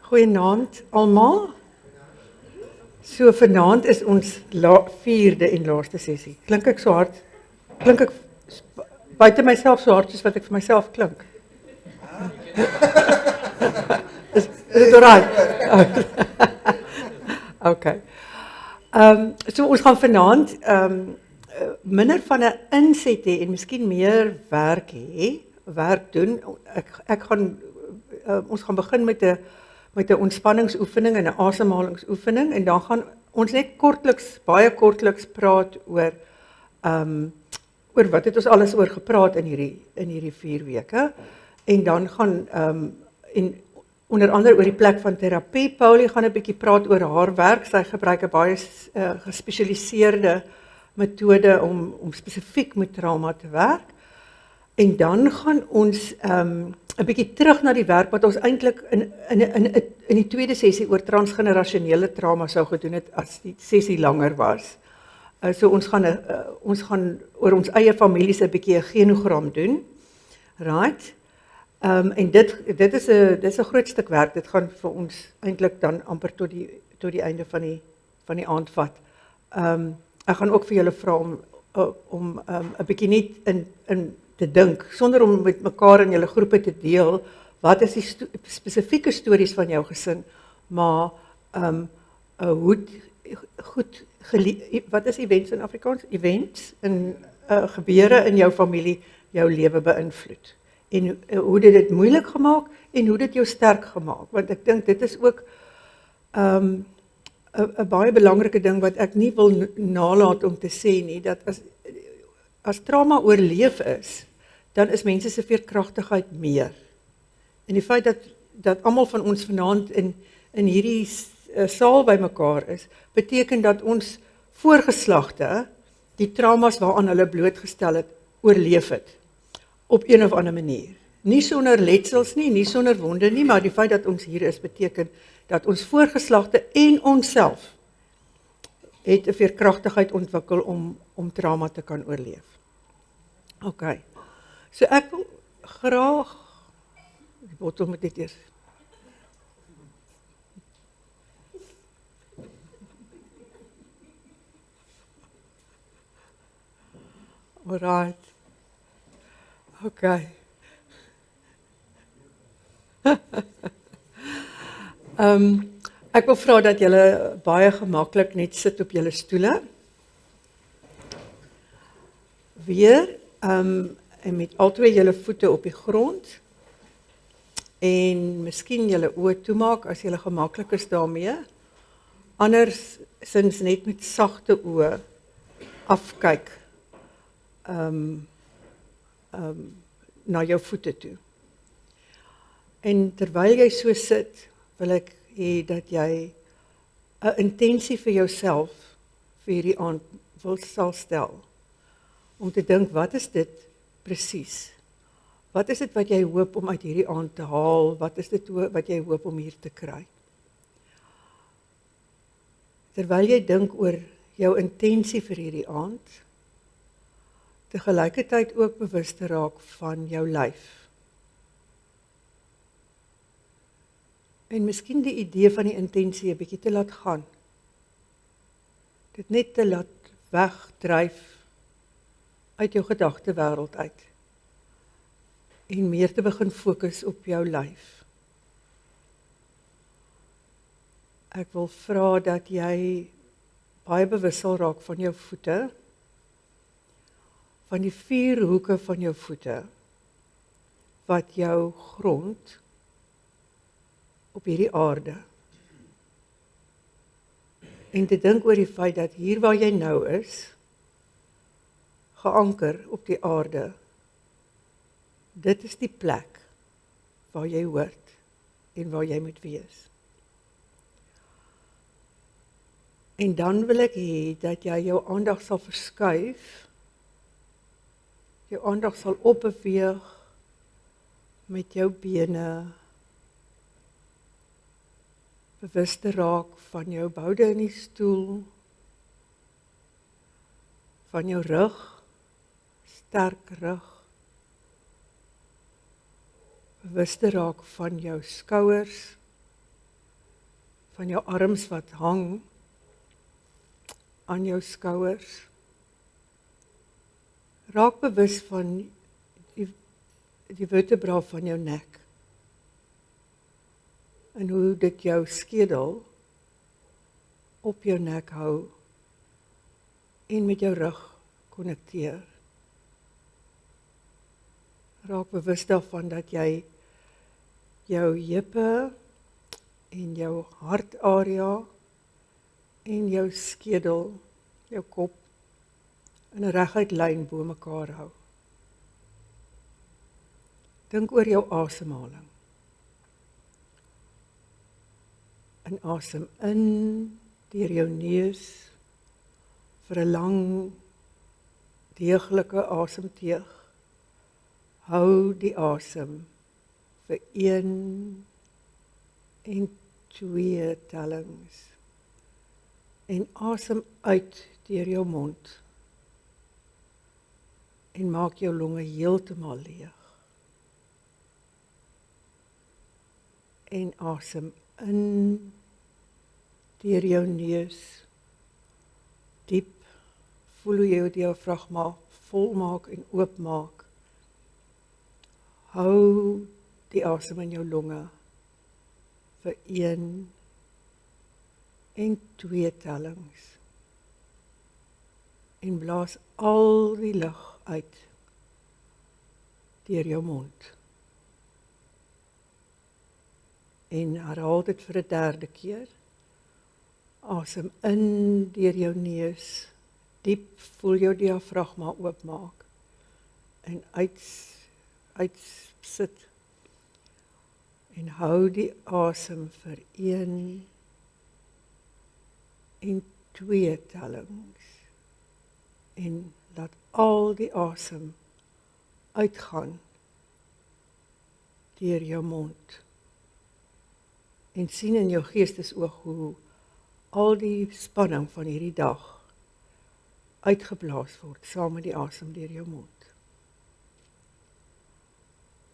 Goeienaand almal. So vanaand is ons vierde en laaste sessie. Klink ek so hard? Klink ek buite myself so hard soos wat ek vir myself klink? Is dit alright? Okay. So ons gaan vanaand minder van 'n inset hê en miskien meer werk doen. Ek gaan ons gaan begin met 'n ontspanningsoefening en 'n asemhalingsoefening en dan gaan ons net baie kortliks praat oor wat het ons alles oor gepraat in hierdie 4 weke. En dan gaan en onder andere oor die plek van terapie. Paulie gaan 'n bietjie praat oor haar werk. Sy gebruik 'n baie gespesialiseerde metode om spesifiek met trauma te werk. En dan gaan ons 'n bietjie terug na die werk wat ons eintlik in die tweede sessie oor transgenerasionele trauma sou gedoen het as die sessie langer was. So ons gaan oor ons eie families 'n bietjie 'n genogram doen. Right? En dit is 'n groot stuk werk. Dit gaan vir ons eintlik dan amper tot die einde van die aand vat. Ek gaan ook vir julle vra om 'n bietjie net in te dink, sonder om met mekaar in julle groepe te deel, wat is die spesifieke stories van jou gesin, maar wat is events in Afrikaans? Events in gebeure in jou familie jou lewe beïnvloed. En hoe dit moeilik gemaak en hoe dit jou sterk gemaak, want ek dink dit is ook 'n baie belangrike ding wat ek nie wil nalat om te sê nie, dat as trauma oorleef is, dan is mense se veerkragtigheid meer. En die feit dat almal van ons vanaand in hierdie saal bymekaar is, beteken dat ons voorgeslagte die traumas waaraan hulle blootgestel het, oorleef het op een of ander manier. Nie sonder letsels nie sonder wonde nie, maar die feit dat ons hier is beteken dat ons voorgeslagte en onsself het 'n veerkragtigheid ontwikkel om trauma te kan oorleef. Okay. So ek wil graag die bottel moet dit eers. Alright. Okay. Ek wil vra dat julle baie gemaklik net sit op julle stoele. Weer en met albei julle voete op die grond en miskien julle oë toemaak as julle gemaklik is daarmee. Andersins net met sagte oë afkyk na jou voete toe. En terwyl jy so sit, wil ek hê dat jy 'n intensie vir jouself vir hierdie aand sal stel. Om te dink, wat is dit presies? Wat is dit wat jy hoop om uit hierdie aand te haal? Wat is dit wat jy hoop om hier te kry? Terwyl jy dink oor jou intensie vir hierdie aand, tegelykertyd ook bewus te raak van jou lyf. En miskien die idee van die intensie 'n bietjie te laat gaan. Dit net te laat wegdryf uit jou gedagtewêreld uit. En meer te begin fokus op jou lyf. Ek wil vra dat jy baie bewus sal raak van jou voete, van die 4 hoeke van jou voete, wat jou grond op hierdie aarde. En te dink oor die feit dat hier waar jy nou is, geanker op die aarde, dit is die plek waar jy hoort en waar jy moet wees. En dan wil ek hê dat jy jou aandag sal verskuif, jou aandag sal opbeweeg met jou bene, bewus te raak van jou boude in die stoel, van jou rug, sterk rug, bewus te raak van jou skouers, van jou arms wat hang aan jou skouers. Raak bewus van die vertebra van jou nek en hoe dit jou skedel op jou nek hou en met jou rug konnekteer. Raak bewus daarvan dat jy jou heupe en jou hartarea en jou skedel, jou kop in 'n reguit lyn bo mekaar hou. Dink oor jou asemhaling. En asem in deur jou neus vir 'n lang, deeglike asemteug. Hou die asem vir 1 en 2 tellings. En asem uit deur jou mond. En maak jou longe heeltemal leeg. En asem in deur jou neus. Diep. Voel hoe jy jou diafragma volmaak en oopmaak. Hou die asem in jou longe vir 1 en 2 tellings. En blaas al die lug uit deur jou mond. En herhaal dit vir 'n 3de keer. Asem in deur jou neus. Diep voel jou diafragma oopmaak. En uitsit. En hou die asem vir 1 en 2 tellings. En laat al die asem uitgaan deur jou mond. En sien in jou geestesoog hoe al die spanning van hierdie dag uitgeblaas word saam met die asem deur jou mond.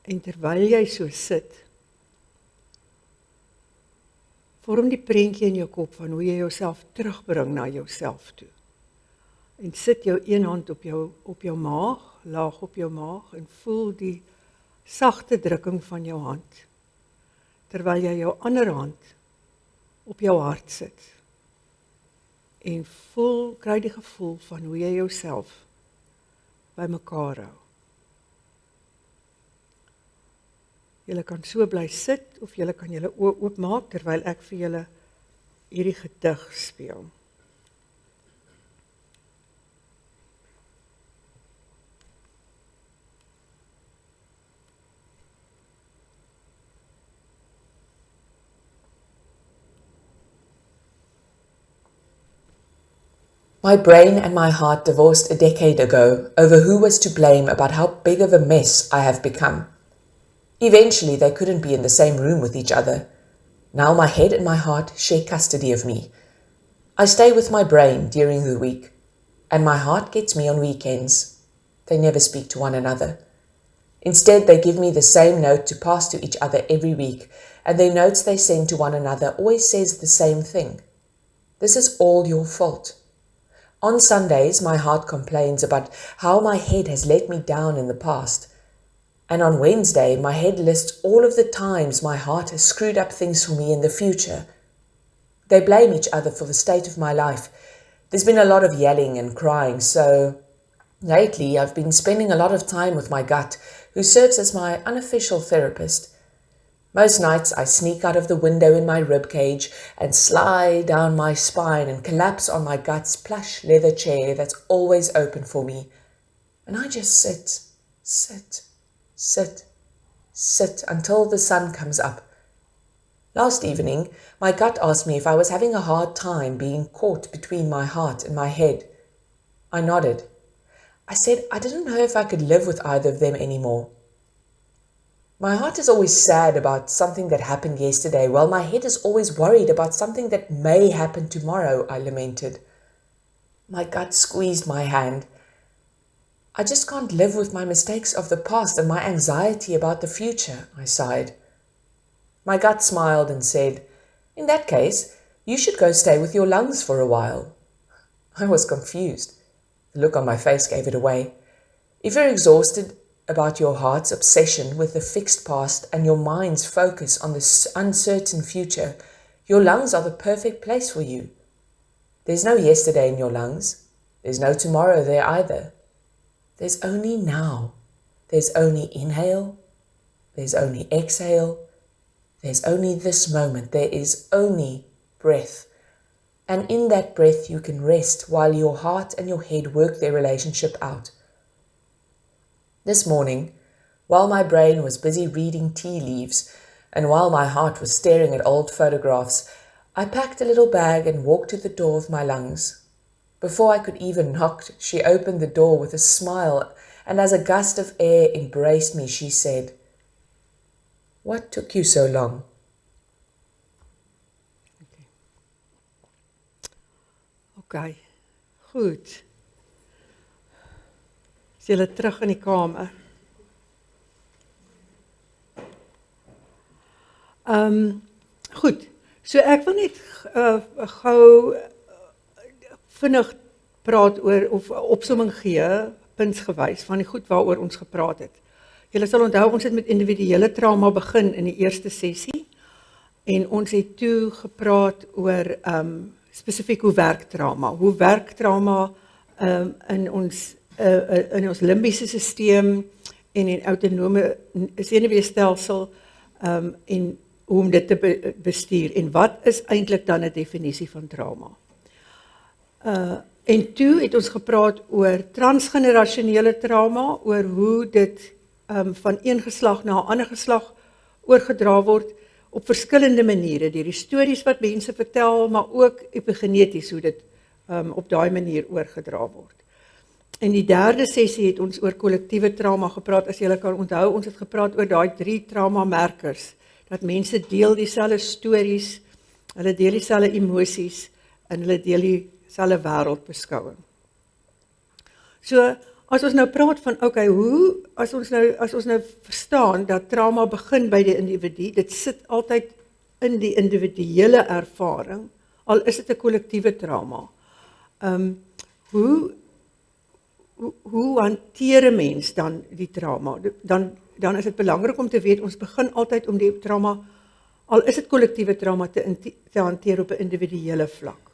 En terwyl jy so sit, vorm die prentjie in jou kop van hoe jy jouself terugbring na jouself toe. En sit jou een hand op jou maag, laag op jou maag, en voel die sagte drukking van jou hand, terwyl jy jou ander hand op jou hart sit. En kry die gevoel van hoe jy jouself bymekaar hou. Julle kan so bly sit, of julle kan julle oë oopmaak, terwyl ek vir julle hierdie gedig speel. My brain and my heart divorced a decade ago over who was to blame about how big of a mess I have become. Eventually, they couldn't be in the same room with each other. Now my head and my heart share custody of me. I stay with my brain during the week, and my heart gets me on weekends. They never speak to one another. Instead, they give me the same note to pass to each other every week, and the notes they send to one another always says the same thing. This is all your fault. On Sundays, my heart complains about how my head has let me down in the past. And on Wednesday, my head lists all of the times my heart has screwed up things for me in the future. They blame each other for the state of my life. There's been a lot of yelling and crying, so lately I've been spending a lot of time with my gut, who serves as my unofficial therapist. Most nights I sneak out of the window in my ribcage and slide down my spine and collapse on my gut's plush leather chair that's always open for me. And I just sit until the sun comes up. Last evening, my gut asked me if I was having a hard time being caught between my heart and my head. I nodded. I said I didn't know if I could live with either of them anymore. My heart is always sad about something that happened yesterday, while my head is always worried about something that may happen tomorrow, I lamented. My gut squeezed my hand. I just can't live with my mistakes of the past and my anxiety about the future, I sighed. My gut smiled and said, in that case, you should go stay with your lungs for a while. I was confused. The look on my face gave it away. If you're exhausted about your heart's obsession with the fixed past and your mind's focus on the uncertain future, your lungs are the perfect place for you. There's no yesterday in your lungs. There's no tomorrow there either. There's only now. There's only inhale. There's only exhale. There's only this moment. There is only breath. And in that breath you can rest while your heart and your head work their relationship out. This morning, while my brain was busy reading tea leaves and while my heart was staring at old photographs, I packed a little bag and walked to the door of my lungs. Before I could even knock, she opened the door with a smile, and as a gust of air embraced me, she said, "What took you so long?" Okay, goed. Is julle terug in die kamer? Goed, so ek wil net gou vinnig praat oor, of 'n opsomming gee, puntsgewys, van die goed waaroor ons gepraat het. Julle sal onthou, ons het met individuele trauma begin in die eerste sessie, en ons het toe gepraat oor spesifiek hoe werk trauma in ons limbiese stelsel en in autonome senuweestelsel en hoe om dit te bestuur en wat is eintlik dan 'n definisie van trauma. En toe het ons gepraat oor transgenerasionele trauma, oor hoe dit van een geslag na 'n ander geslag oorgedra word op verskillende maniere, deur die stories wat mense vertel, maar ook epigeneties hoe dit op daai manier oorgedra word. In die derde sessie het ons oor kollektiewe trauma gepraat. As julle kan onthou, ons het gepraat oor daai 3 trauma merkers, dat mense deel dieselfde stories, hulle deel dieselfde emosies en hulle deel dieselfde wêreldbeskouing. So, as ons nou praat van, okay, as ons nou verstaan dat trauma begin by die individu, dit sit altyd in die individuele ervaring, al is dit 'n kollektiewe trauma. Hoe hanteer 'n mens dan die trauma? Dan is dit belangrik om te weet, ons begin altyd om die trauma, al is dit kollektiewe trauma, te hanteer op 'n individuele vlak.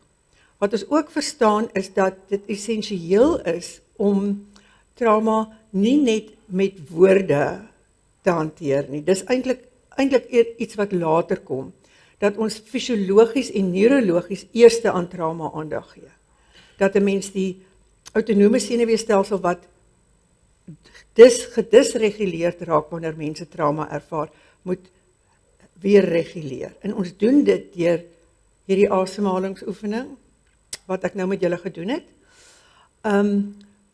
Wat ons ook verstaan is dat dit essensieel is om trauma nie net met woorde te hanteer nie. Dis eintlik iets wat later kom, dat ons fisiologies en neurologies eers aan trauma aandag gee. Dat 'n mens die autonome senuweestelsel wat gedisreguleerd raak wanneer mense trauma ervaar, moet weer reguleer. En ons doen dit deur hierdie asemhalingsoefening wat ek nou met julle gedoen het.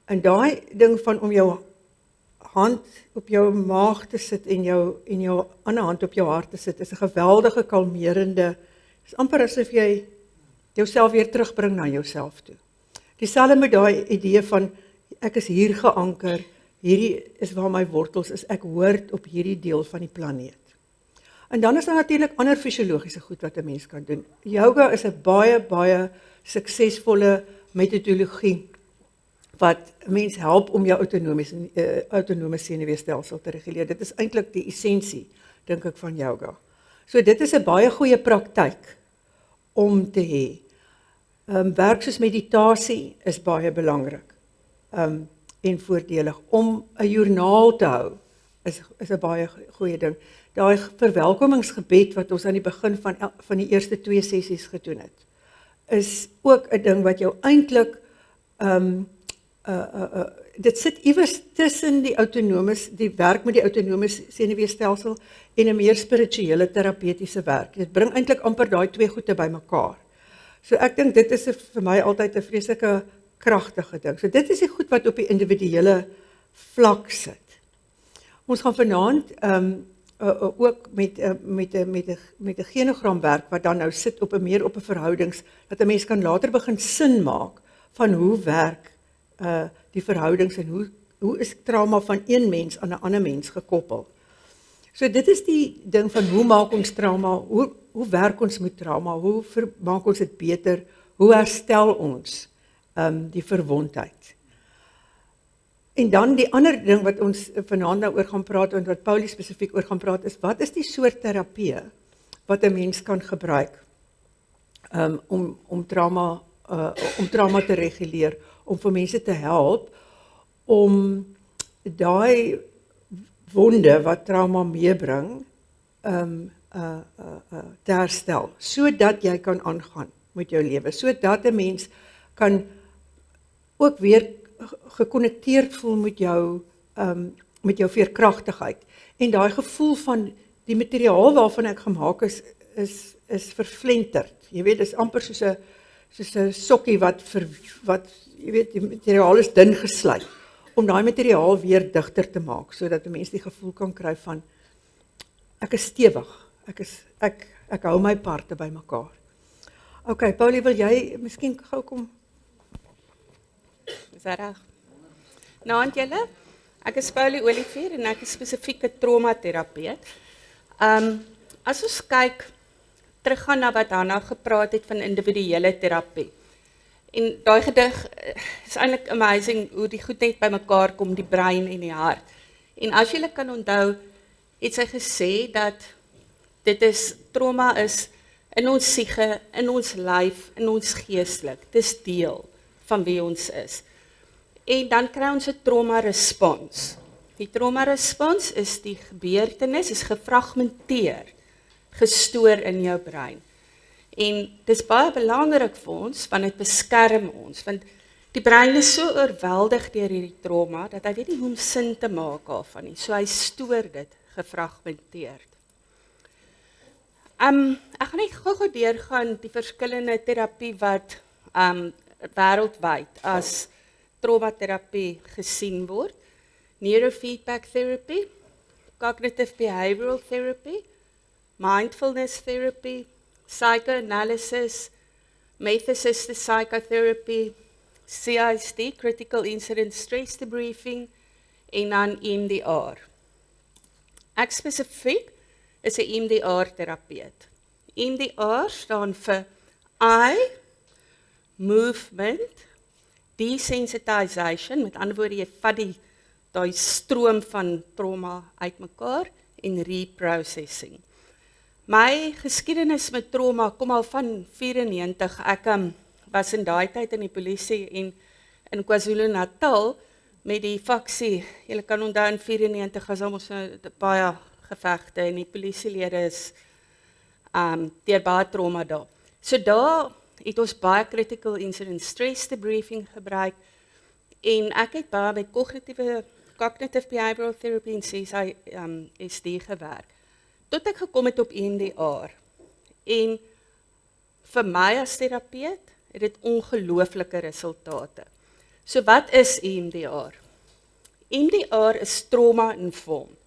En daai ding van om jou hand op jou maag te sit en jou ander hand op jou hart te sit, is 'n geweldige kalmerende, is amper asof jy jouself weer terugbring na jouself toe. Dieselfde met daai idee van, ek is hier geanker, hierdie is waar my wortels is, ek hoort op hierdie deel van die planeet. En dan is daar natuurlik ander fisiologiese goed wat 'n mens kan doen. Yoga is 'n baie suksesvolle metodologie, wat 'n mens help om jou autonome senuweestelsel te reguleer. Dit is eintlik die essensie, dink ek, van yoga. So dit is 'n baie goeie praktyk om te hê. Werk soos meditasie is baie belangrik en voordelig. Om 'n joernaal te hou is 'n baie goeie ding. Daai verwelkomingsgebed wat ons aan die begin van die eerste 2 sessies gedoen het, is ook 'n ding wat jou eintlik dit sit iewers tussen die werk met die autonome senuweestelsel en 'n meer spirituele terapeutiese werk. Dit bring eintlik amper daai twee goede bymekaar. So ek dink dit is vir my altyd 'n vreeslike kragtige ding. So dit is die goed wat op die individuele vlak sit. Ons gaan vanaand ook met 'n genogram werk wat dan nou sit op 'n meer op 'n verhoudings dat 'n mens kan later begin sin maak van hoe werk die verhoudings en hoe is trauma van een mens aan 'n ander mens gekoppel. So dit is die ding van hoe maak ons trauma, hoe werk ons met trauma, hoe maak ons dit beter, hoe herstel ons die verwondheid. En dan die ander ding wat ons vanaand nou oor gaan praat en wat Paulie spesifiek oor gaan praat is, wat is die soort terapie wat 'n mens kan gebruik om trauma te reguleer, om vir mense te help om daai wonde wat trauma meebring te herstel, sodat jy kan aangaan met jou lewe, sodat 'n mens kan ook weer gekonnekteerd voel met jou veerkragtigheid en daai gevoel van die materiaal waarvan ek gemaak is vervlenterd. Jy weet, dis amper soos 'n sokkie wat jy weet, die materiaal is dun gesluit om daai materiaal weer digter te maak sodat 'n mens die gevoel kan kry van ek is stewig. Ek hou my parte bymekaar. Okay, Paulie, wil jy miskien gou kom? Is dat reg? Naand julle. Ek is Paulie Olivier en ek is spesifieke traumaterapeut. As ons kyk teruggaan na wat Hanna gepraat het van individuele terapie. En daai gedig is eintlik amazing hoe die goed net bymekaar kom, die brein en die hart. En as julle kan onthou, het sy gesê dat trauma is in ons siege, in ons lyf, in ons geestelik. Dis deel van wie ons is. En dan kry ons 'n trauma respons. Die trauma respons is die gebeurtenis is gefragmenteer, gestoor in jou brein. En dis baie belangrik vir ons want dit beskerm ons, want die brein is so oorweldig deur hierdie trauma dat hy weet nie hoe om sin te maak daarvan nie. So hy stoor dit gefragmenteerd. Ek gaan net gou deurgaan die verskillende terapie wat wêreldwyd as traumaterapie gesien word. Neurofeedback therapy, cognitive behavioral therapy, mindfulness therapy, psychoanalysis, meta-assisted psychotherapy, CISD, critical incident stress debriefing, en dan EMDR. Ek spesifiek is 'n EMDR-terapeut. EMDR staan vir Eye Movement Desensitization, met ander woorde, jy vat daai stroom van trauma uitmekaar en reprocessing. My geskiedenis met trauma kom al van 94. Ek was in daai tyd in die polisie en in KwaZulu-Natal met die faksie. Julle kan onthou in 94 was ons baie gevegte en die polisielede is deur baie trauma daar. So daar het ons baie critical incident stress debriefing gebruik en ek het baie met cognitive behavioral therapy en CISD gewerk. Tot ek gekom het op EMDR. En vir my as terapeut het dit ongelooflike resultate. So wat is EMDR? EMDR is trauma-informed.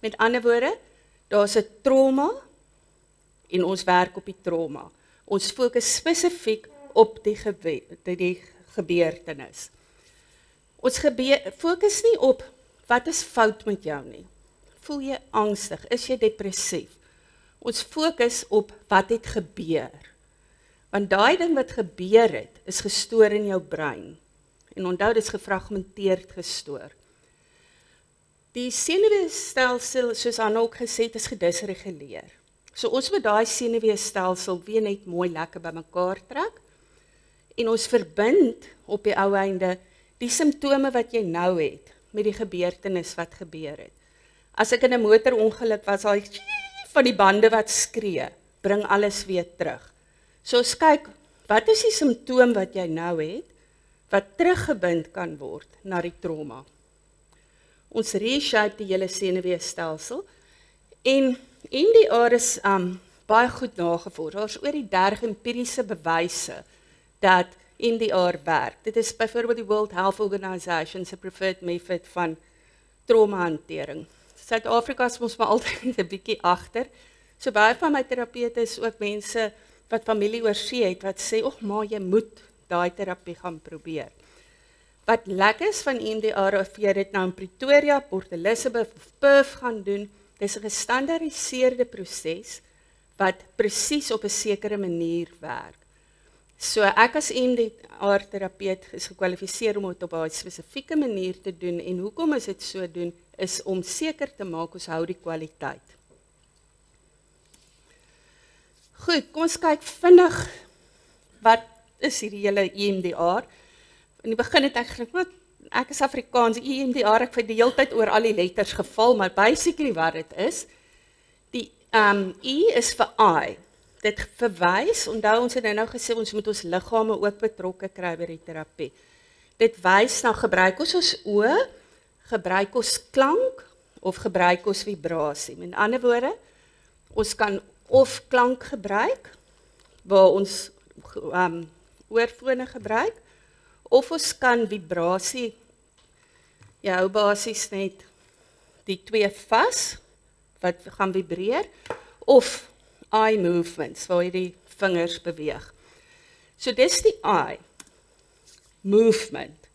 Met ander woorde, daar's 'n trauma en ons werk op die trauma. Ons fokus spesifiek op die gebeurtenis. Ons fokus nie op wat is fout met jou nie. Voel jy angstig? Is jy depressief? Ons fokus op wat het gebeur. Want daai ding wat gebeur het, is gestoor in jou brein. En onthou, dit is gefragmenteerd gestoor. Die senuweestelsel, soos Anna ook gesê het, is gedisreguleer. So ons moet daai senuweestelsel weer net mooi lekker bymekaar trek. En ons verbind op die ou einde die simptome wat jy nou het met die gebeurtenis wat gebeur het. As ek in 'n motorongeluk was, al van die bande wat skree, bring alles weer terug. So ons kyk, wat is die simptoom wat jy nou het? wat teruggebind kan word na die trauma. Ons reshape die hele senuweestelsel en MDR is baie goed nagevors. Daar is oor die 30 empiriese bewyse dat MDR werk. Dit is byvoorbeeld die World Health Organization se preferred method van traumahantering. Suid-Afrika is ons maar altyd 'n bietjie agter. So baie van my terapeute is ook mense wat familie oorsee het wat sê, "Ag maar jy moet daai terapie gaan probeer." Wat lekker is van MDR of jy dit nou in Pretoria, Port Elizabeth of Perth gaan doen, dis 'n gestandaardiseerde proses wat presies op 'n sekere manier werk. So ek as MDR terapeut is gekwalifiseer om dit op 'n spesifieke manier te doen en hoekom is dit so doen is om seker te maak ons hou die kwaliteit. Goed, kom ons kyk vinnig wat is hierdie hele EMDR. In die begin het ek gedink, ek is Afrikaans, EMDR, ek het die hele tyd oor al die letters geval, maar basically wat dit is, die E is vir I. Dit verwys, onthou ons het nou gesê, ons moet ons liggame ook betrokke kry by die terapie. Dit wys na gebruik ons oë, gebruik ons klank, of gebruik ons vibrasie. Met ander woorde, ons kan of klank gebruik, waar ons oorfone gebruik, of ons kan vibrasie, jy hou basies net die twee vas, wat gaan vibreer, of eye movements, waar jy die vingers beweeg. So dis die eye movement.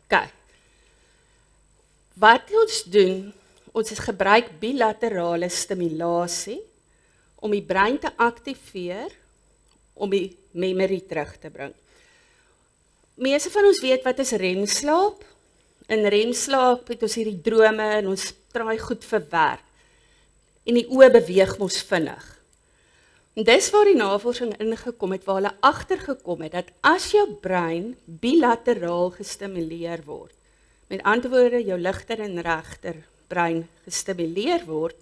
Kyk, wat ons doen, ons gebruik bilaterale stimulasie, om die brein te aktiveer, om die memory terug te bring. Meeste van ons weet wat is remslaap. In remslaap het ons hierdie drome en ons traai goed verwerk. En die oë beweeg ons vinnig. En dis waar die navorsing ingekom het, waar hulle agtergekom het, dat as jou brein bilateraal gestimuleer word, met ander woorde jou ligter en regter brein gestimuleer word,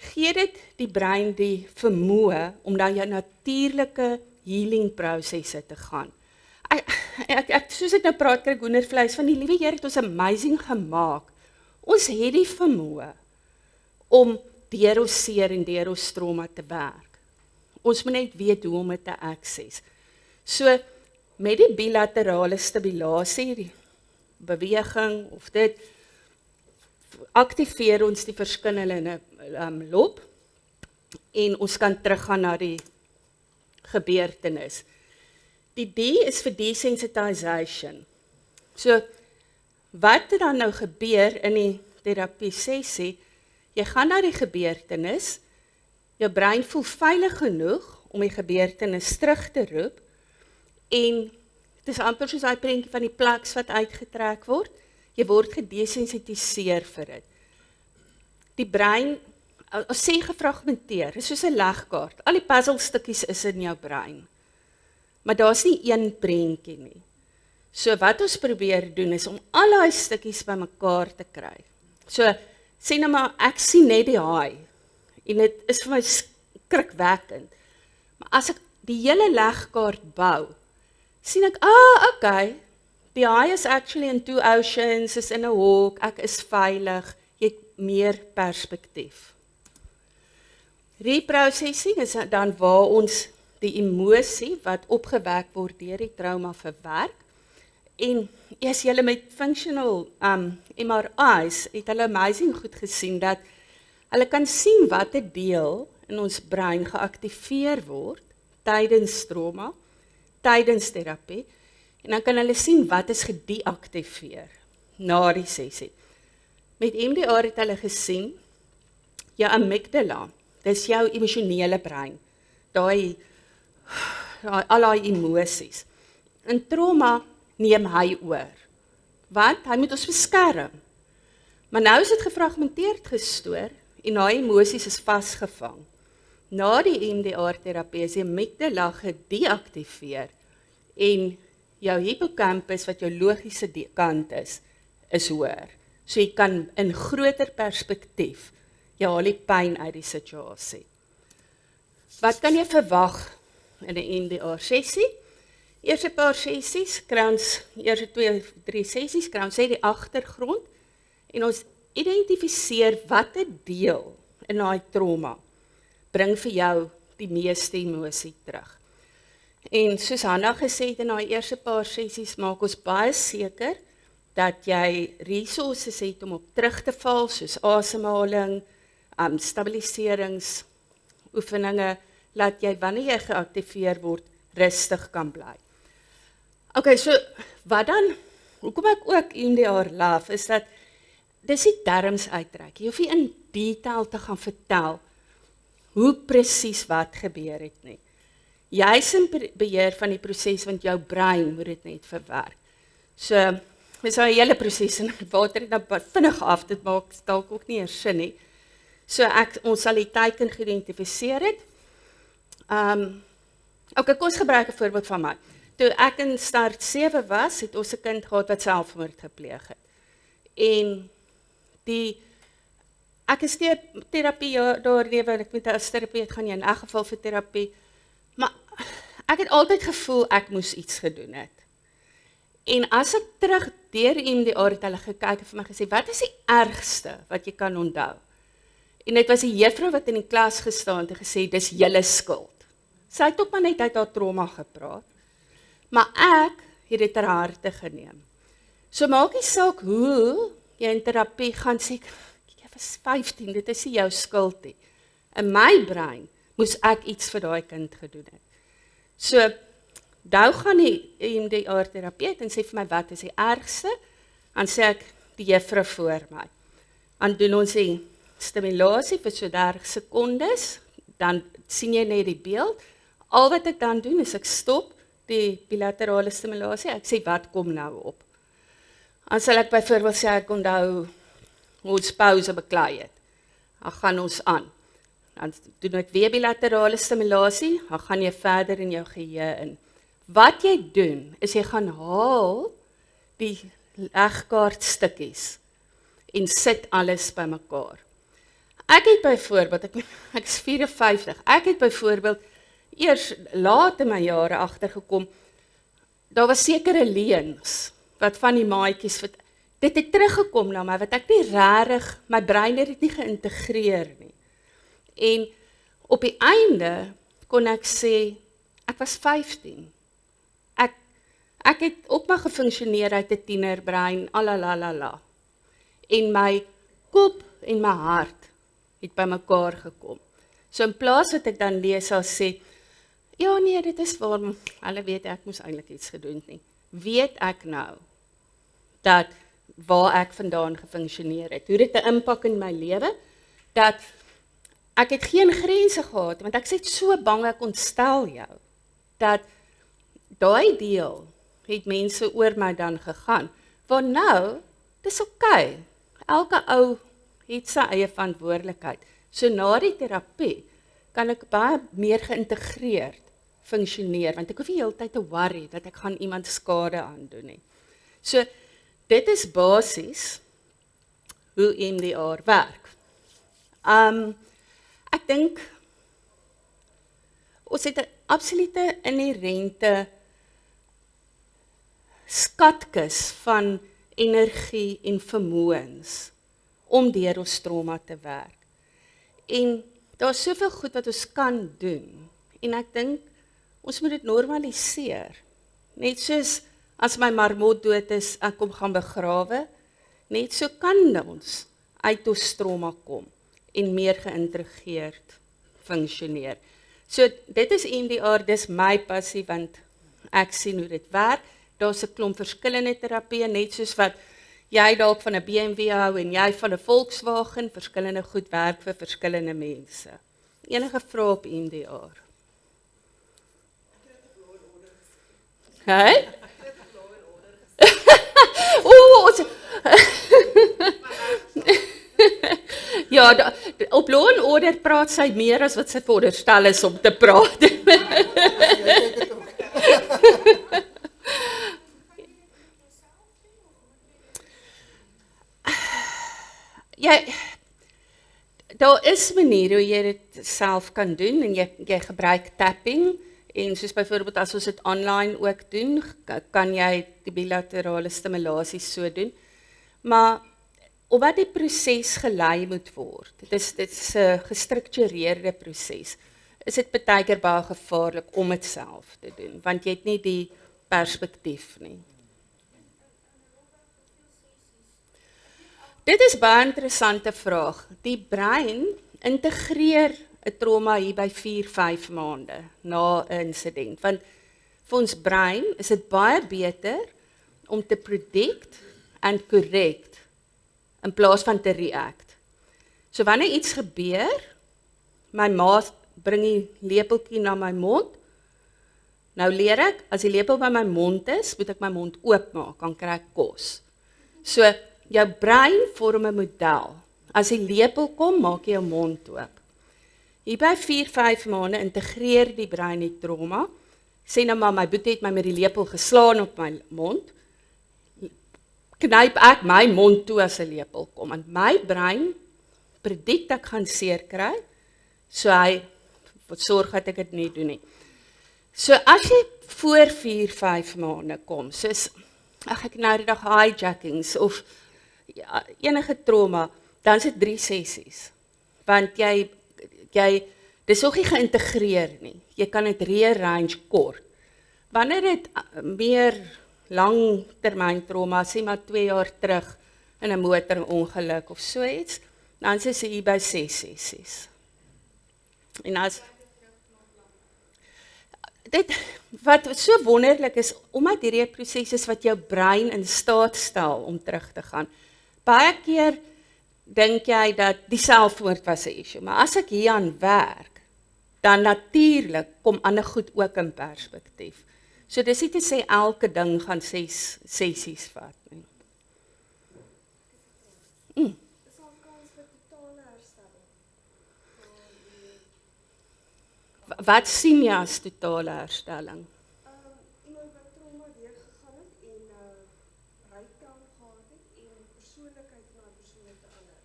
gee dit die brein die vermoë om na jou natuurlike healing prosesse te gaan. Soos ek nou praat, kry ek hoendervleis van die liewe Here het ons amazing gemaak. Ons het die vermoë om deur ons seer en deur ons trauma te werk. Ons moet net weet hoe om dit te access. So, met die bilaterale stimulasie, die beweging of dit, aktiveer ons die verskillende lob en ons kan teruggaan na die gebeurtenis. Die D is vir desensitization. So, wat dan nou gebeur in die terapie sessie, jy gaan na die gebeurtenis, jou brein voel veilig genoeg om die gebeurtenis terug te roep, en het is amper soos die prentjie van die plaks wat uitgetrek word, jy word gedesensitiseer vir dit. Die brein, as sê gefragmenteer, is soos 'n legkaart, al die puzzelstukkies is in jou brein, maar daar's nie een prentjie nie. So wat ons probeer doen is om al daai stukkies bymekaar te kry. So, sê nou maar, ek sien net die haai, en dit is vir my skrikwekkend, maar as ek die hele legkaart bou, sien ek, okay, die haai is actually in 2 oceans, is in 'n hok, ek is veilig, jy het meer perspektief. Reprocessing is dan waar ons die emosie wat opgewek word deur die trauma verwerk, en as julle met functional MRI's, het hulle amazing goed gesien, dat hulle kan sien wat 'n deel in ons brein geaktiveer word, tydens trauma, tydens terapie, en dan kan hulle sien wat is gedeaktiveer, na die sessie. Met MDR het hulle gesien, jou amygdala, dis jou emosionele brein, al die emosies. In trauma neem hy oor, want hy moet ons beskerm. Maar nou is dit gefragmenteerd gestoor, en daai emosies is vasgevang. Na die EMDR-terapie is die amygdala gedeaktiveer, en jou hippocampus, wat jou logiese kant is hoër. So jy kan in groter perspektief, jy haal die pyn uit die situasie. Wat kan jy verwag in 'n EMDR-sessie? Eerste paar sessies, kry ons, eerste 2 of 3 sessies, kry ons sê die agtergrond en ons identifiseer watter deel in daai trauma bring vir jou die meeste emosie terug. En soos Hanna gesê het in daai eerste paar sessies, maak ons baie seker dat jy resources het om op terug te val, soos asemhaling, stabiliserings, oefeninge, laat jy wanneer jy geaktiveer word, rustig kan bly. Okay, so wat dan, hoekom ek ook EMDR love, is dat dis die terms uitreik. Jy hoef nie in detail te gaan vertel hoe presies wat gebeur het nie. Jy is in beheer van die proses, want jou brein moet dit net verwerk. So, dis 'n hele proses en water het dan vinnig af, dit maak dalk ook nie eers sin nie. So ons sal die teiken geïdentifiseer het. Okay, kom ons gebruik 'n voorbeeld van my. Toe ek in start 7 was, het ons 'n kind gehad wat selfmoord gepleeg het. En ek is terapie daardie, want ek moet as terapeut gaan jy in elk geval vir terapie, maar ek het altyd gevoel ek moes iets gedoen het. En as ek terug deur EMDR het hulle gekyk en vir my gesê, wat is die ergste wat jy kan onthou? En dit was die juffrou wat in die klas gestaan en gesê, dis julle skuld. Sy het ook maar net uit haar trauma gepraat, maar ek het dit ter harte geneem. So maak nie saak hoe jy in terapie gaan sê, jy was 15, dit is nie jou skuld nie. In my brein moes ek iets vir daai kind gedoen het. So, nou gaan die EMDR terapeut en sê vir my, wat is die ergste? Dan sê ek, die juffrou voor my. Dan doen ons die stimulasie vir so 30 sekondes, dan sien jy net die beeld. Al wat ek dan doen is ek stop die bilaterale stimulasie, ek sê wat kom nou op. Dan sal ek byvoorbeeld sê ek onthou hoe ons pause beklei het. Dan gaan ons aan. Dan doen ek weer bilaterale stimulasie, dan gaan jy verder in jou geheue in. Wat jy doen is jy gaan haal die legkaartstukkies en sit alles bymekaar. Ek het byvoorbeeld, ek is 54, ek het byvoorbeeld eers laat in my jare agtergekom, daar was sekere leuns wat van die maatjies, dit het teruggekom na my, wat ek nie regtig, my brein het dit nie geïntegreer nie. En op die einde kon ek sê, ek was 15. Ek het ook maar gefunksioneer uit 'n tienerbrein, alalalala. En my kop en my hart het by mekaar gekom. So in plaas wat ek dan lees sal sê, ja nee, dit is waar, hulle weet ek moes eintlik iets gedoen nie. Weet ek nou dat waar ek vandaan gefunksioneer het, hoe dit 'n impak in my lewe, dat ek het geen grense gehad, want ek sê so bang ek ontstel jou, dat daai deel het mense oor my dan gegaan, waar nou, dis oké, elke ou het sy eie verantwoordelikheid, so na die terapie, kan ek baie meer geïntegreerd funksioneer, want ek hoef nie heeltyd te worry, dat ek gaan iemand skade aandoen nie. So, dit is basies, hoe EMDR werk. Ek dink, ons het 'n absolute inherente skatkis van energie en vermoëns om deur ons trauma te werk. En daar's soveel goed wat ons kan doen. En ek dink ons moet dit normaliseer. Net soos as my marmot dood is, ek kom gaan begrawe, net so kan ons uit ons trauma kom en meer geïntegreerd funksioneer. So dit is EMDR, dis my passie want ek sien hoe dit werk. Daar's 'n klomp verskillende terapieë, net soos wat jy dalk van 'n BMW hou en jy van 'n Volkswagen, verskillende goed werk vir verskillende mense. Enige vrae op EMDR? Hè? Ja, op Law and Order praat sy meer as wat sy veronderstel is om te praat. Daar is maniere hoe jy dit self kan doen en jy gebruik tapping En soos byvoorbeeld as ons dit online ook doen, kan jy die bilaterale stimulasies so doen. Maar omdat die proses gelei moet word, dit is 'n gestruktureerde proses, is dit baie keer baie gevaarlik om dit self te doen, want jy het nie die perspektief nie. Dit is baie interessante vraag. Die brein integreer 'n trauma hier by 4-5 maande na 'n insident, want vir ons brein is dit baie beter om te predict and correct in plaas van te react. So wanneer iets gebeur, my ma bring die lepeltjie na my mond. Nou leer ek, as die lepel by my mond is, moet ek my mond oopmaak, dan kry ek kos. So jou brein vorm 'n model. As die lepel kom, maak jy jou mond oop. Hier by 4-5 maande integreer die brein die trauma. Sê nou maar my boetie het my met die lepel geslaan op my mond. Knyp ek my mond toe as 'n lepel kom, want my brein predict ek gaan seer kry, so hy sorg dat ek dit nie doen nie. So as jy voor 4-5 maande kom, soos ek nou die dag hijackings of enige trauma, dan is dit 3 sessies, want jy dis nog nie geïntegreer nie, jy kan dit rearrange kort. Wanneer dit meer langtermyn trauma, sê maar 2 jaar terug in 'n motorongeluk of so iets, dan is dit hier by 6 sessies. En as dit wat so wonderlik is, omdat hierdie proses is wat jou brein in staat stel om terug te gaan. Baie keer dink jy dat die selfmoord was 'n issue, maar as ek hier aan werk, dan natuurlik kom ander goed ook in perspektief. So dis nie te sê elke ding gaan 6 sessies vat nie. Is daar 'n kans vir totale herstelling? Wat sien jy as totale herstelling? Iemand wat trauma deurgegaan het en rykkam gehad het en persoonlikheid van 'n persoon te ander.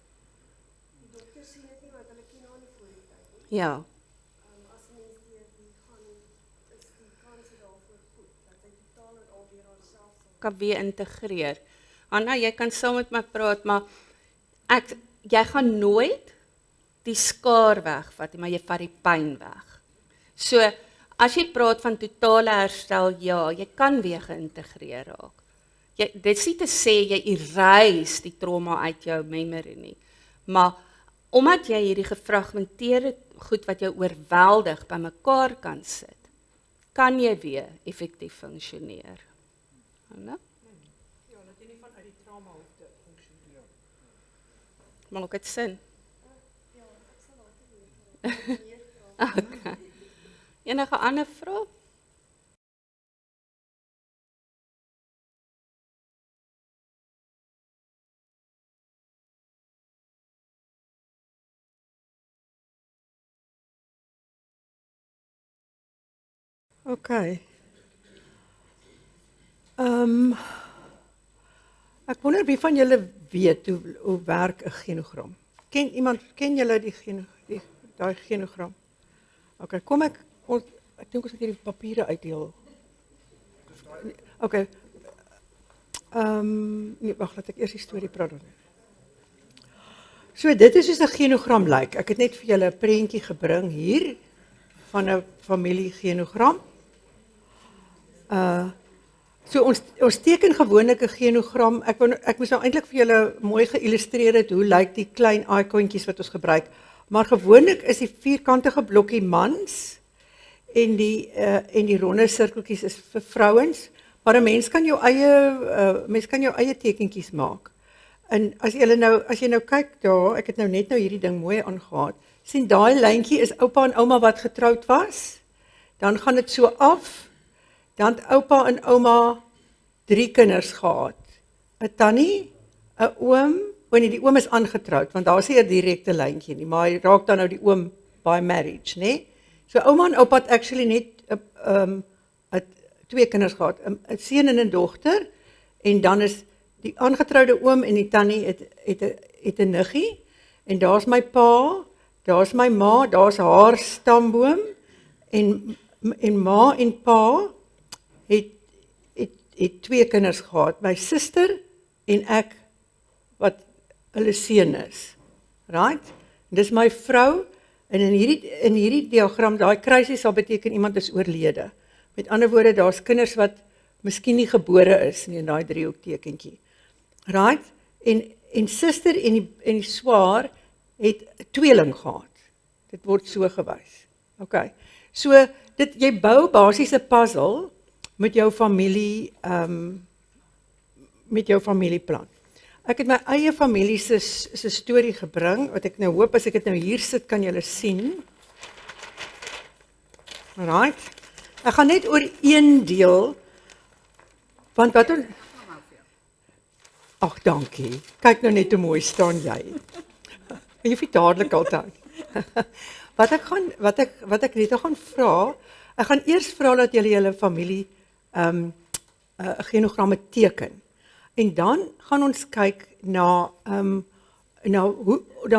Die dokter sien dit nie want hulle ken haar nie voor die tyd nie. Ja. As 'n mens deur die gaan, is die kans daarvoor goed dat hy totaal en al weer haarself sal. Kan weer integreer. Anna, jy kan saam met my praat, maar jy gaan nooit die skaar wegvat, maar jy vat die pyn weg. So, as jy praat van totale herstel, ja, jy kan weer geïntegreer raak. Dit is nie te sê jy erase die trauma uit jou memory nie, maar omdat jy hierdie gefragmenteerde goed wat jou oorweldig bymekaar kan sit, kan jy weer effektief funksioneer. Anna? Ja, dat jy nie vanuit die trauma hoef te funksioneer. Maak dit sin? Ja, ek sal later weer Okay. Enige ander vrae? Okay. Ek wonder wie van julle weet hoe werk 'n genogram? Ken julle daai genogram? Okay, kom ek dink ons moet hierdie papiere uitdeel. Okay. Nee, wag, laat ek eers die storie praat dan. So dit is soos 'n genogram lyk. Ek het net vir julle 'n prentjie gebring hier van 'n familie genogram. So ons teken gewoonlik 'n genogram. Ek moes nou eintlik vir julle mooi geïllustreer het hoe lyk die klein ikontjies wat ons gebruik. Maar gewoonlik is die vierkantige blokkie mans en die ronde sirkeltjies is vir vrouens, maar 'n mens kan jou eie tekentjies maak. En as jy nou kyk daar, ek het nou net hierdie ding mooi aangehaal. Sien daai lyntjie is oupa en ouma wat getroud was. Dan gaan dit so af. Dan het oupa en ouma 3 kinders gehad. 'n tannie, 'n oom, wanneer die oom is aangetroud, want daar is nie 'n direkte lyntjie nie, maar hy raak dan nou die oom by marriage, né? So ouma en oupa het actually net 2 kinders gehad, 'n seun en 'n dogter, en dan is die aangetroude oom en die tannie het 'n niggie, en daar's my pa, daar's my ma, daar's haar stamboom, en en ma en pa het 2 kinders gehad, my suster en ek, wat hulle seun is. Right? Dis my vrou, en in hierdie diagram, daai kruisie sal beteken iemand is oorlede. Met ander woorde, daar's kinders wat miskien nie gebore is nie in daai driehoektekentjie. Right? En suster en die swaar het 'n tweeling gehad. Dit word so gewys. Okay. So jy bou basies 'n puzzle met jou familie met jou familieplan. Ek het my eie familie se storie gebring, wat ek nou hoop as ek dit nou hier sit kan julle sien. Right. Ek gaan net oor een deel, want wat ons... Ag, dankie. Kyk nou net hoe mooi staan jy. Jy hoef nie dadelik altyd. Wat ek net gaan vra, ek gaan eers vra dat julle familie genogramme teken. En dan gaan ons kyk na dan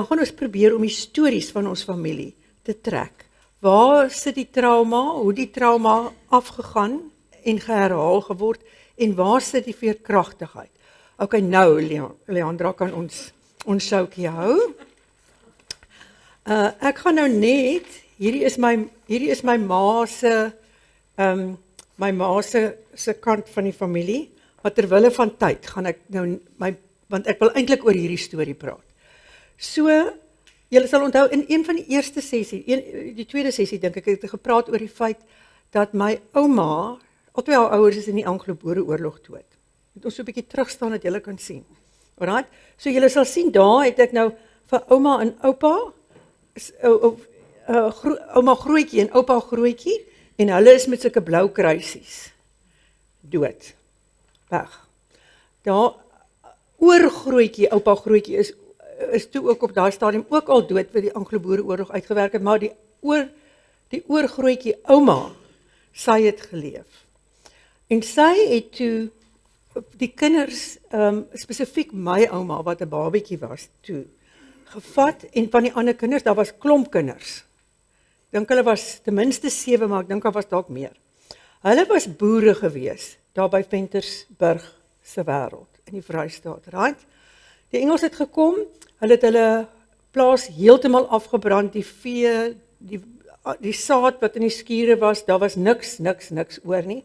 gaan ons probeer om die stories van ons familie te trek. Waar sit die trauma, hoe die trauma afgegaan en geherhaal geword, en waar sit die veerkragtigheid? Okay, nou Leandra kan ons showtjie hou. Ek gaan nou net, hierdie is my ma se kant van die familie, maar terwille van tyd gaan ek nou want ek wil eintlik oor hierdie storie praat. So, julle sal onthou in een van die eerste sessie, die tweede sessie dink ek het gepraat oor die feit dat my ouma, albei haar ouers is in die Anglo-Boereoorlog dood. Moet ons so 'n bietjie terugstaan dat julle kan sien. Alright? So julle sal sien daar het ek nou vir ouma en oupa ouma grootjie en oupa grootjie en hulle is met sulke blou kruisies dood. Weg. Daar oorgrootjie, oupa grootjie is toe ook op daai stadium ook al dood vir die Anglo-Boereoorlog uitgewerk het, maar die oorgrootjie ouma, sy het geleef. En sy het toe die kinders, spesifiek my ouma wat 'n babietjie was toe, gevat en van die ander kinders, daar was klomp kinders. Dink hulle was ten minste 7, maar ek dink daar was dalk meer. Hulle was boere gewees, daar by Ventersburg se wêreld, in die Vrystaat, right? Die Engels het gekom, hulle het hulle plaas heeltemal afgebrand, die vee, die saad wat in die skure was, daar was niks oor nie.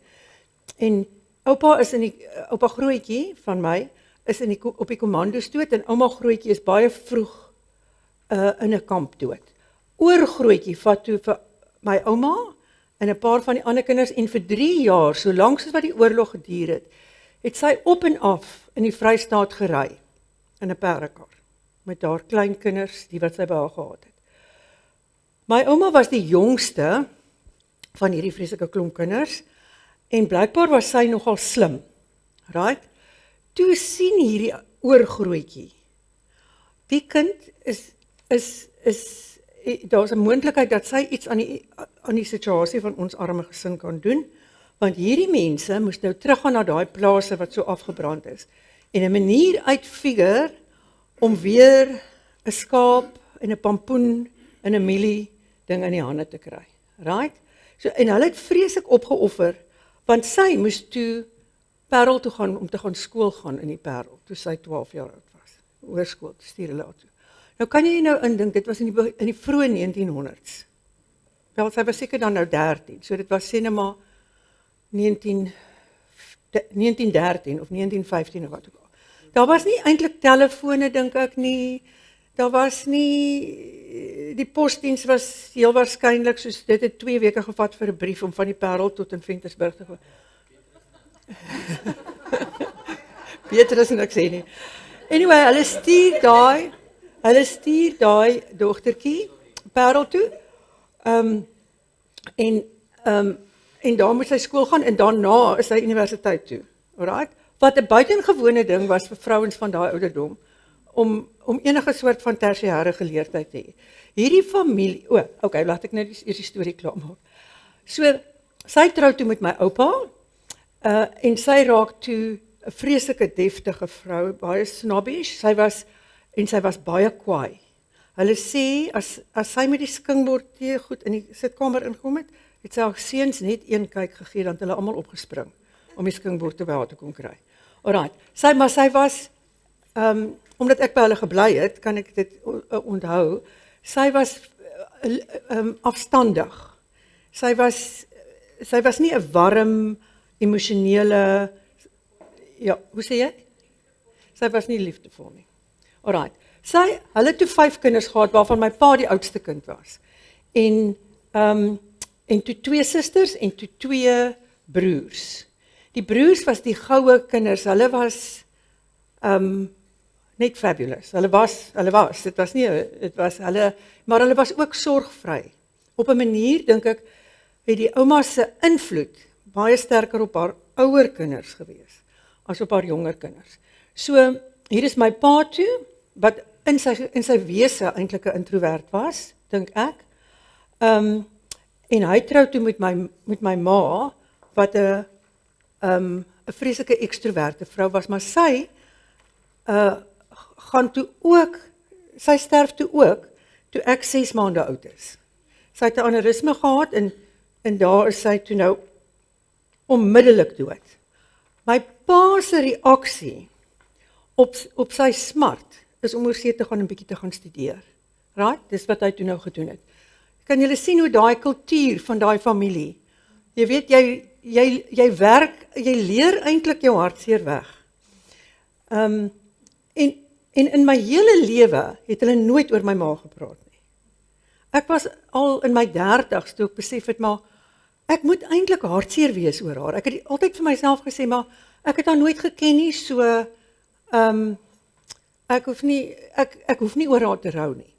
En oupa grootjie van my, is op die kommando's dood, en ouma grootjie is baie vroeg in 'n kamp dood. Oorgrootjie vat toe vir my ouma, en 'n paar van die ander kinders, en vir 3 jaar, so lank soos wat die oorlog geduur het sy op en af in die Vrystaat gery, in 'n perdekar, met haar klein kinders, die wat sy by haar gehad het. My ouma was die jongste van hierdie vreeslike klomp kinders, en blykbaar was sy nogal slim, right? Toe sien hierdie oorgrootjie, die kind daar's 'n moontlikheid dat sy iets aan die situasie van ons arme gesin kan doen, want hierdie mense moes nou teruggaan na daai plase wat so afgebrand is, en 'n manier uitfigure om weer 'n skaap en 'n pampoen en 'n mielie ding in die hande te kry, right? So, en hulle het vreeslik opgeoffer, want sy moes toe Parel toe gaan om te gaan skool gaan in die Parel, toe sy 12 jaar oud was, hoërskool, stuur hulle toe. Nou kan jy nou indink, dit was in die vroeë 1900s. Wel, sy was seker dan nou 13, so dit was sê net maar 1913 of 1915 of wat ook al. Daar was nie eintlik telefone, dink ek nie, daar was nie, die posdiens was heel waarskynlik, soos dit het 2 weke gevat vir 'n brief om van die Parel tot in Ventersburg te gaan. Beter as niks sê nie. Anyway, hulle stuur daai dogtertjie Parel toe, en daar moet sy skool gaan, en daarna is sy universiteit toe, alright? Wat 'n buitengewone ding was vir vrouens van daai ouderdom, om enige soort van tersiêre geleerdheid te hê. Hierdie familie, okay, laat ek nou eers die storie klaar maak. So, sy trou toe met my oupa, en sy raak toe 'n vreeslike deftige vrou, baie snobbish, sy was baie kwaai. Hulle sê, as sy met die skingbord tee goed in die sitkamer ingekom het, het sy haar seuns net een kyk gegee, dan het hulle almal opgespring om die skinkbord by haar te kom kry. Alright, sy was, omdat ek by hulle gebly het, kan ek dit onthou, sy was afstandig. Sy was nie 'n warm, emosionele, ja, hoe sê jy? Sy was nie liefdevol nie. Alright. Hulle het toe 5 kinders gehad, waarvan my pa die oudste kind was. En toe 2 susters en toe 2 broers. Die broers was die goue kinders, hulle was net fabulous. Hulle was, maar hulle was ook sorgvry. Op 'n manier, dink ek, het die ouma se invloed baie sterker op haar ouer kinders gewees, as op haar jonger kinders. So, hier is my pa toe, wat in sy wese eintlik 'n introvert was, dink ek. En hy trou toe met my ma, wat 'n vreeslike ekstroverte vrou was, maar sy sy sterf toe ook, toe ek 6 maande oud is. Sy het 'n aneurisme gehad, en daar is sy toe nou onmiddellik dood. My pa se reaksie op sy smart, is om oorsee te gaan en bietjie te gaan studeer. Right? Dis wat hy toe nou gedoen het. Kan julle sien hoe daai kultuur van daai familie, jy weet, jy werk, jy leer eintlik jou hartseer weg. En in my hele lewe het hulle nooit oor my ma gepraat nie. Ek was al in my 30's toe ek besef het, maar ek moet eintlik hartseer wees oor haar. Ek het altyd vir myself gesê, maar ek het haar nooit geken nie, so ek hoef nie oor haar te rou nie.